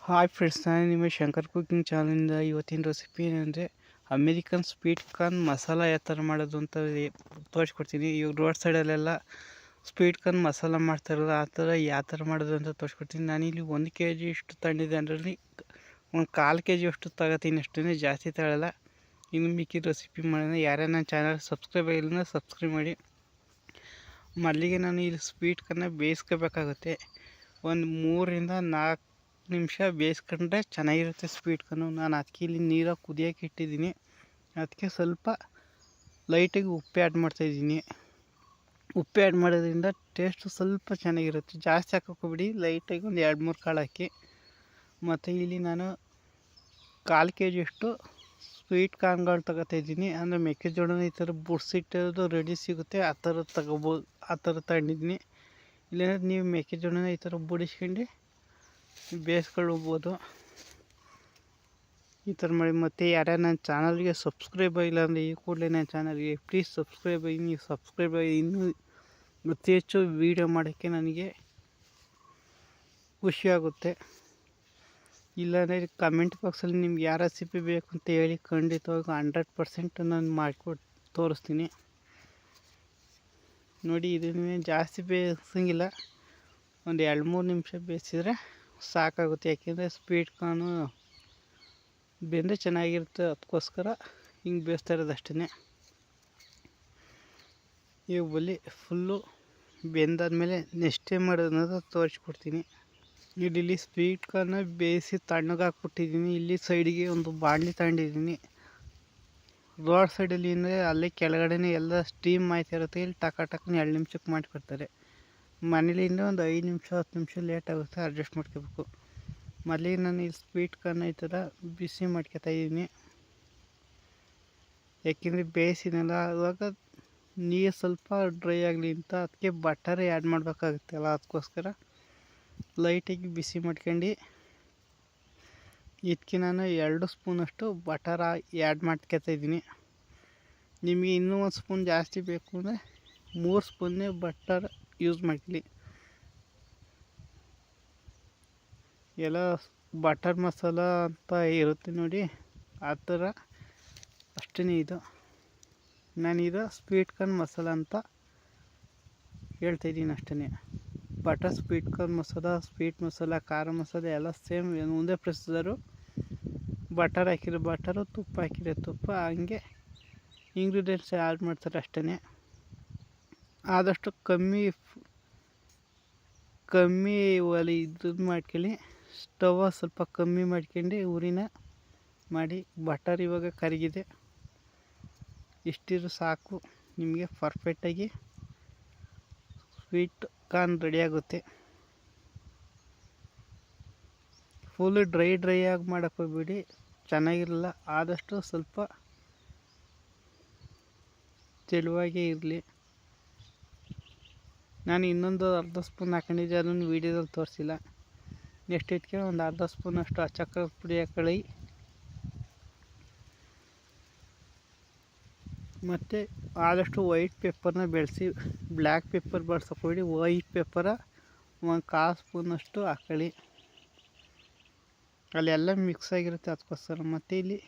Hi friends, ನಾನು ನಿಮ್ಮ Shankar cooking ಚಾನಲಿಂದ ಇವತ್ತಿನ ರೆಸಿಪಿ ಏನಂದರೆ ಅಮೇರಿಕನ್ ಸ್ವೀಟ್ ಕಾರ್ನ್ ಮಸಾಲ ಯಾವ ಥರ ಮಾಡೋದು ಅಂತ ತೋರಿಸ್ಕೊಡ್ತೀನಿ. ಇವಾಗ ರೋಡ್ ಸೈಡಲ್ಲೆಲ್ಲ ಸ್ವೀಟ್ ಕಾರ್ನ್ ಮಸಾಲ ಮಾಡ್ತಾರಲ್ಲ, ಆ ಥರ ಯಾವ ಥರ ಮಾಡೋದು ಅಂತ ತೋರಿಸ್ಕೊಡ್ತೀನಿ. ನಾನಿಲ್ಲಿ 1 kg ಇಷ್ಟು ತಂದಿದ್ದೆ, ಅದರಲ್ಲಿ ಒಂದು 1/4 kg ಅಷ್ಟು ತಗೋತೀನಿ, ಅಷ್ಟೇ, ಜಾಸ್ತಿ ತಗೊಳ್ಳಲ್ಲ. ಇನ್ನು ಮಿಕ್ಕಿದ ರೆಸಿಪಿ ಮಾಡೋಣ. ಯಾರೇ ನನ್ನ ಚಾನಲ್ ಸಬ್ಸ್ಕ್ರೈಬ್ ಆಗಿಲ್ಲ ಸಬ್ಸ್ಕ್ರೈಬ್ ಮಾಡಿ. ಮೊದಲಿಗೆ ನಾನು ಇಲ್ಲಿ ಸ್ವೀಟ್ ಕಾರ್ನ ಬೇಯಿಸ್ಕೋಬೇಕಾಗುತ್ತೆ. ಒಂದು 3 ರಿಂದ 4 ನಿಮಿಷ ಬೇಯಿಸ್ಕೊಂಡ್ರೆ ಚೆನ್ನಾಗಿರುತ್ತೆ ಸ್ವೀಟ್ ಕಾರ್ನು. ನಾನು ಅದಕ್ಕೆ ಇಲ್ಲಿ ನೀರಾಗಿ ಕುದಿಯೋಕೆ ಇಟ್ಟಿದ್ದೀನಿ. ಅದಕ್ಕೆ ಸ್ವಲ್ಪ ಲೈಟಾಗಿ ಉಪ್ಪು ಆ್ಯಡ್ ಮಾಡ್ತಾಯಿದ್ದೀನಿ. ಉಪ್ಪು ಆ್ಯಡ್ ಮಾಡೋದ್ರಿಂದ ಟೇಸ್ಟು ಸ್ವಲ್ಪ ಚೆನ್ನಾಗಿರುತ್ತೆ. ಜಾಸ್ತಿ ಹಾಕೋಬಿಡಿ, ಲೈಟಾಗಿ ಒಂದು 2-3 ಕಾಳು ಹಾಕಿ. ಮತ್ತು ಇಲ್ಲಿ ನಾನು 1/4 kg ಅಷ್ಟು ಸ್ವೀಟ್ ಕಾರ್ನ್ಗಳು ತಗೋತಾಯಿದ್ದೀನಿ. ಅಂದರೆ ಮೆಕ್ಕೆಜೋಳನ ಈ ಥರ ಬುಡ್ಸಿಟ್ಟಿರೋದು ರೆಡಿ ಸಿಗುತ್ತೆ, ಆ ಥರ ತಗೋಬೋದು. ಆ ಥರ ತಗೊಂಡಿದ್ದೀನಿ. ಇಲ್ಲಾಂದರೆ ನೀವು ಮೆಕ್ಕೆಜೋಳನ ಈ ಥರ ಬುಡಿಸ್ಕೊಂಡು ಬೇಯಿಸ್ಕೊಳ್ಬೋದು. ಈ ಥರ ಮಾಡಿ. ಮತ್ತು ಯಾರ್ಯಾರು ನನ್ನ ಚಾನಲ್ಗೆ ಸಬ್ಸ್ಕ್ರೈಬ್ ಆಗಿಲ್ಲ ಅಂದರೆ ಈ ಕೂಡಲೇ ನನ್ನ ಚಾನಲ್ಗೆ ಪ್ಲೀಸ್ ಸಬ್ಸ್ಕ್ರೈಬ್ ಆಗಿ. ನೀವು ಸಬ್ಸ್ಕ್ರೈಬ್ ಆಗಿ ಇನ್ನೂ ಅತಿ ಹೆಚ್ಚು ವೀಡಿಯೋ ಮಾಡೋಕ್ಕೆ ನನಗೆ ಖುಷಿಯಾಗುತ್ತೆ. ಇಲ್ಲಾಂದರೆ ಕಮೆಂಟ್ ಬಾಕ್ಸಲ್ಲಿ ನಿಮ್ಗೆ ಯಾವ ರೆಸಿಪಿ ಬೇಕು ಅಂತ ಹೇಳಿ, ಖಂಡಿತವಾಗಿ 100% ನಾನು ಮಾಡಿಕೊಟ್ಟು ತೋರಿಸ್ತೀನಿ. ನೋಡಿ, ಇದನ್ನೇ ಜಾಸ್ತಿ ಬೇಯಿಸೋಂಗಿಲ್ಲ, ಒಂದು 2-3 ನಿಮಿಷ ಬೇಯಿಸಿದ್ರೆ ಸಾಕಾಗುತ್ತೆ. ಯಾಕೆಂದರೆ ಸ್ವೀಟ್ ಕಾರ್ನು ಬೆಂದರೆ ಚೆನ್ನಾಗಿರುತ್ತೆ, ಅದಕ್ಕೋಸ್ಕರ ಹಿಂಗೆ ಬೇಯಿಸ್ತಾ ಇರೋದು ಅಷ್ಟೇ. ಈಗ ಬಲ್ಲಿ ಫುಲ್ಲು ಬೆಂದಾದ್ಮೇಲೆ ನೆಕ್ಸ್ಟ್ ಏನು ಮಾಡೋದು ಅನ್ನೋದು ತೋರಿಸ್ಕೊಡ್ತೀನಿ. ಇಲ್ಲಿ ಸ್ವೀಟ್ ಕಾರ್ನ ಬೇಯಿಸಿ ತಣ್ಣಗೆ ಹಾಕ್ಬಿಟ್ಟಿದ್ದೀನಿ. ಇಲ್ಲಿ ಸೈಡಿಗೆ ಒಂದು ಬಾಣಲಿ ತಗೊಂಡಿದ್ದೀನಿ. ರೋಡ್ ಸೈಡಲ್ಲಿ ಅಂದರೆ ಅಲ್ಲೇ ಕೆಳಗಡೆನೇ ಎಲ್ಲ ಸ್ಟೀಮ್ ಆಯ್ತಾ ಇರುತ್ತೆ. ಇಲ್ಲಿ ಟಕ್ಕನ 2 ನಿಮಿಷಕ್ಕೆ ಮಾಡಿಕೊಡ್ತಾರೆ. ಮನೇಲಿಂದ ಒಂದು 5 ನಿಮಿಷ 10 ನಿಮಿಷ ಲೇಟ್ ಆಗುತ್ತೆ, ಅಡ್ಜಸ್ಟ್ ಮಾಡ್ಕೋಬೇಕು. ಮೊದಲಿಗೆ ನಾನು ಈ ಸ್ವೀಟ್ ಕಾರ್ನ ಈ ಥರ ಬಿಸಿ ಮಾಡ್ಕೊತಾಯಿದ್ದೀನಿ. ಯಾಕೆಂದರೆ ಬೇಯಿಸಿನಲ್ಲ, ಆವಾಗ ನೀರು ಸ್ವಲ್ಪ ಡ್ರೈ ಆಗಲಿ ಅಂತ. ಅದಕ್ಕೆ ಬಟರ್ ಆ್ಯಡ್ ಮಾಡಬೇಕಾಗುತ್ತಲ್ಲ, ಅದಕ್ಕೋಸ್ಕರ ಲೈಟಾಗಿ ಬಿಸಿ ಮಾಡ್ಕೊಂಡು ಇದಕ್ಕೆ ನಾನು 2 ಸ್ಪೂನಷ್ಟು ಬಟರ್ ಆ್ಯಡ್ ಮಾಡ್ಕೊತಾಯಿದ್ದೀನಿ. ನಿಮಗೆ ಇನ್ನೂ 1 ಸ್ಪೂನ್ ಜಾಸ್ತಿ ಬೇಕು ಅಂದರೆ 3 ಸ್ಪೂನ್ನೇ ಬಟರ್ ಯೂಸ್ ಮಾಡ್ಕೊಳ್ಳಿ. ಎಲ್ಲ ಬಟರ್ ಮಸಾಲ ಅಂತ ಇರುತ್ತೆ ನೋಡಿ, ಆ ಥರ ಅಷ್ಟೇ. ಇದು ನಾನಿದು ಸ್ವೀಟ್ ಕಾರ್ನ್ ಮಸಾಲ ಅಂತ ಹೇಳ್ತಾಯಿದ್ದೀನಿ ಅಷ್ಟೇ. Butter sweet corn masala, sweet masala, ಖಾರ ಮಸಾಲ ಎಲ್ಲ ಸೇಮ್ ಒಂದೇ ಪ್ರೊಸೀಜರು. ಬಟರ್ ಹಾಕಿರೋ ಬಟರು, ತುಪ್ಪ ಹಾಕಿರೋ ತುಪ್ಪ, ಹಂಗೆ ಇಂಗ್ರೀಡಿಯೆಂಟ್ಸ್ ಆ್ಯಡ್ ಮಾಡ್ತಾರೆ ಅಷ್ಟೇ. ಆದಷ್ಟು ಕಮ್ಮಿ ಒಲೆ ಇದ್ದು ಮಾಡ್ಕೊಳ್ಳಿ. ಸ್ಟವ್ ಸ್ವಲ್ಪ ಕಮ್ಮಿ ಮಾಡ್ಕೊಂಡು ಉರಿನ ಮಾಡಿ. ಬಟರ್ ಇವಾಗ ಕರಗಿದೆ, ಇಷ್ಟಿರು ಸಾಕು, ನಿಮಗೆ ಪರ್ಫೆಕ್ಟಾಗಿ ಸ್ವೀಟ್ ಕಾರ್ನ್ ರೆಡಿಯಾಗುತ್ತೆ. ಫುಲ್ ಡ್ರೈ ಆಗಿ ಮಾಡೋಕ್ಕೆ ಹೋಗ್ಬೇಡಿ, ಚೆನ್ನಾಗಿರಲ್ಲ. ಆದಷ್ಟು ಸ್ವಲ್ಪ ತೆಳುವಾಗೇ ಇರಲಿ. ನಾನು ಇನ್ನೊಂದು ಅರ್ಧ ಸ್ಪೂನ್ ಹಾಕೊಂಡಿದ್ದೆ, ಅದನ್ನು ವೀಡಿಯೋದಲ್ಲಿ ತೋರಿಸಿಲ್ಲ. ನೆಕ್ಸ್ಟ್ ಇದಕ್ಕೆ ಒಂದು ಅರ್ಧ ಸ್ಪೂನಷ್ಟು ಅಚ್ಚ ಪುಡಿ ಹಾಕೊಳ್ಳಿ. ಮತ್ತು ಆದಷ್ಟು ವೈಟ್ ಪೆಪ್ಪರ್ನ ಬೆಳೆಸಿ, ಬ್ಲ್ಯಾಕ್ ಪೆಪ್ಪರ್ ಬಳಸೋಕೆ ಹೋಗಿ ವೈಟ್ ಪೆಪ್ಪರ 1/4 ಸ್ಪೂನಷ್ಟು ಹಾಕೊಳ್ಳಿ. ಅಲ್ಲೆಲ್ಲ ಮಿಕ್ಸ್ ಆಗಿರುತ್ತೆ, ಅದಕ್ಕೋಸ್ಕರ. ಮತ್ತು ಇಲ್ಲಿ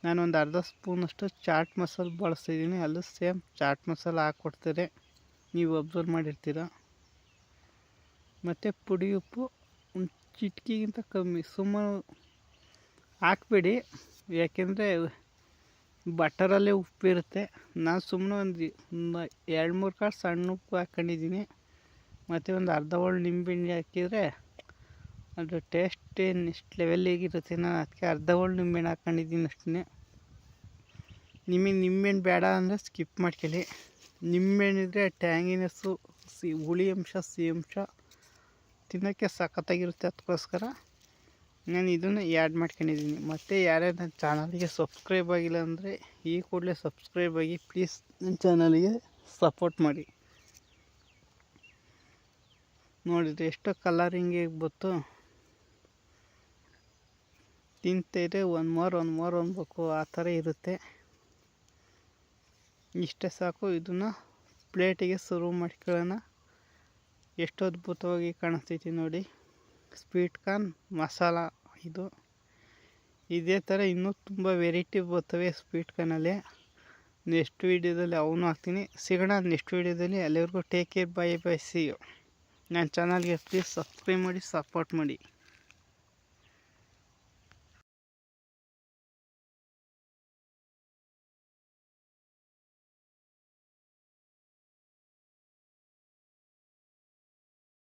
ನಾನೊಂದು ಅರ್ಧ ಸ್ಪೂನಷ್ಟು ಚಾಟ್ ಮಸಾಲ ಬಳಸ್ತಿದ್ದೀನಿ. ಅಲ್ಲೂ ಸೇಮ್ ಚಾಟ್ ಮಸಾಲ ಹಾಕ್ಕೊಡ್ತಾರೆ, ನೀವು ಅಬ್ಸರ್ವ್ ಮಾಡಿರ್ತೀರ. ಮತ್ತು ಪುಡಿ ಉಪ್ಪು ಒಂದು ಚಿಟಿಕೆಗಿಂತ ಕಮ್ಮಿ, ಸುಮ್ಮನೆ ಹಾಕ್ಬೇಡಿ. ಯಾಕೆಂದರೆ ಬಟರಲ್ಲೇ ಉಪ್ಪಿರುತ್ತೆ. ನಾನು ಸುಮ್ಮನೆ ಒಂದು 2-3 ಕಾಳು ಸಣ್ಣ ಉಪ್ಪು ಹಾಕ್ಕೊಂಡಿದ್ದೀನಿ. ಮತ್ತು ಒಂದು ಅರ್ಧ ಹೋಳು ನಿಂಬೆಹಣ್ಣು ಹಾಕಿದರೆ ಅದು ಟೇಸ್ಟ್ ನೆಕ್ಸ್ಟ್ ಲೆವೆಲ್ಲಿಗಿರುತ್ತೆ. ನಾನು ಅದಕ್ಕೆ ಅರ್ಧ ಹೋಳು ನಿಂಬೆಹಣ್ಣು ಹಾಕ್ಕೊಂಡಿದ್ದೀನಿ ಅಷ್ಟೇ. ನಿಮಗೆ ನಿಂಬೆಹಣ್ಣು ಬೇಡ ಅಂದರೆ ಸ್ಕಿಪ್ ಮಾಡ್ಕೊಳ್ಳಿ. ನಿಂಬೆಹಣ್ಣಿದ್ರೆ ಟ್ಯಾಂಗಿನೆಸ್ಸು, ಹುಳಿ ಅಂಶ, ಸಿಹಿ ಅಂಶ ತಿನ್ನೋಕ್ಕೆ ಸಖತ್ತಾಗಿರುತ್ತೆ. ಅದಕ್ಕೋಸ್ಕರ ನಾನು ಇದನ್ನು ಆ್ಯಡ್ ಮಾಡ್ಕೊಂಡಿದ್ದೀನಿ. ಮತ್ತು ಯಾರ್ಯಾರು ನನ್ನ ಚಾನಲ್ಗೆ ಸಬ್ಸ್ಕ್ರೈಬ್ ಆಗಿಲ್ಲ ಅಂದರೆ ಈ ಕೂಡಲೇ ಸಬ್ಸ್ಕ್ರೈಬ್ ಆಗಿ ಪ್ಲೀಸ್. ನನ್ನ ಚಾನಲ್ಗೆ ಸಪೋರ್ಟ್ ಮಾಡಿ. ನೋಡಿದರೆ ಎಷ್ಟು ಕಲರಿಂಗ್ ಬಂತು, ತಿಂತಿದ್ರೆ ಒಂದು ಮೋರ್ ಅನ್ಬೇಕು, ಆ ಥರ ಇರುತ್ತೆ. ಇಷ್ಟೇ ಸಾಕು. ಇದನ್ನು ಪ್ಲೇಟಿಗೆ ಸರ್ವ್ ಮಾಡ್ಕೊಳ್ಳೋಣ. ಎಷ್ಟು ಅದ್ಭುತವಾಗಿ ಕಾಣಿಸ್ತೈತಿ ನೋಡಿ. Sweet corn masala. ಇದು ಇದೇ ಥರ ಇನ್ನೂ ತುಂಬ ವೆರೈಟಿ ಬರ್ತವೆ ಸ್ವೀಟ್ ಕಾರ್ನಲ್ಲಿ. ನೆಕ್ಸ್ಟ್ ವೀಡಿಯೋದಲ್ಲಿ ಅವನು ಹಾಕ್ತೀನಿ. ಸಿಗೋಣ ನೆಕ್ಸ್ಟ್ ವೀಡಿಯೋದಲ್ಲಿ. ಅಲ್ಲಿವರೆಗೂ take care, bye bye, see you. ನನ್ನ ಚಾನಲ್ಗೆ ಪ್ಲೀಸ್ ಸಬ್ಸ್ಕ್ರೈಬ್ ಮಾಡಿ, ಸಪೋರ್ಟ್ ಮಾಡಿ.